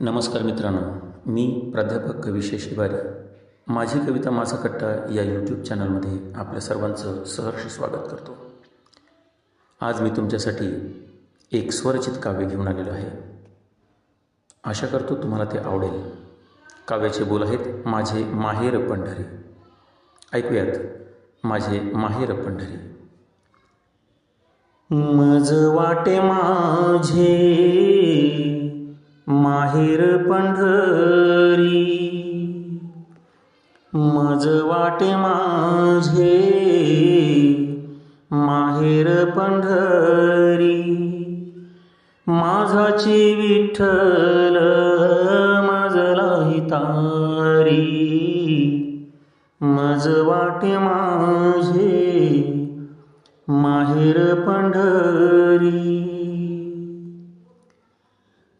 नमस्कार मित्रांनो, मी प्राध्यापक कवी शिवारी. माझी कविता माझा कट्टा या यूट्यूब चॅनलमध्ये आपल्या सर्वांचं सहर्ष स्वागत करतो. आज मी तुमच्यासाठी एक स्वरचित काव्य घेऊन आलेलो आहे. आशा करतो तुम्हाला ते आवडेल. काव्याचे बोल आहेत माझे माहेर पंढरी. ऐकूयात माझे माहेर पंढरी. मज वाटे माझे माहेर पंढरी, मज वाटे माझे माहेर पंढरी. माझाची विठ्ठल मजला हितारी, मज वाटे माझे माहेर पंढरी.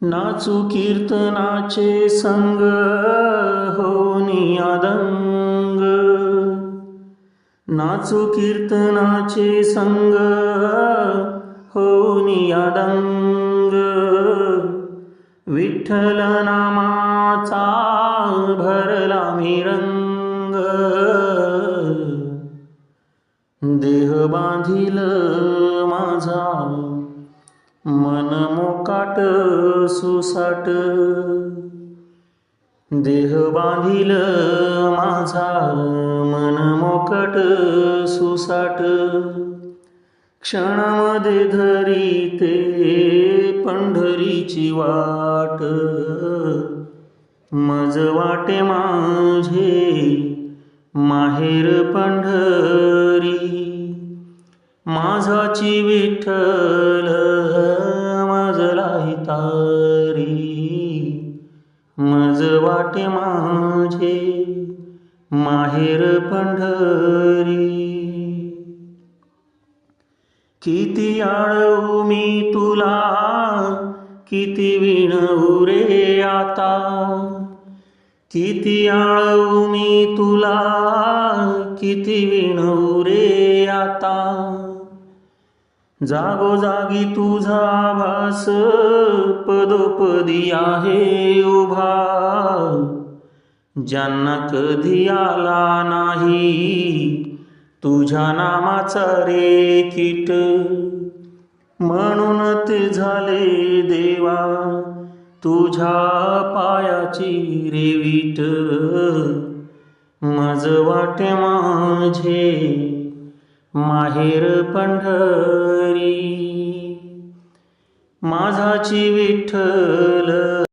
नाचू कीर्तनाचे संग होनी आदंग, नाचू कीर्तनाचे संग होनी आदंग. विठ्ठल नामाचा भरला मी रंग, देह बांधिल माझा मन मोकाट सुसाट. देह बांधिल माझा मन मोकाट सुसाट. क्षणामध्ये धरीते पंढरीची वाट, मज वाटे माझे माहेर पंढरी. माझाची विठ्ठल मजला हितारी, मज वाटे माझे माहेर पंढरी. किती आळवू मी तुला, किती विणवू रे आता. किती आळवू मी तुला, किती विणवू रे आता. जागोजागी तुझा भास पदोपदी आहे उभा. ज्यांना कधी आला नाही तुझ्या नामाचा रेखीट, म्हणून ते झाले देवा तुझ्या पायाची रेवीट. मज वाटे माझे माहेर पंढरी. माझाची विठ्ठल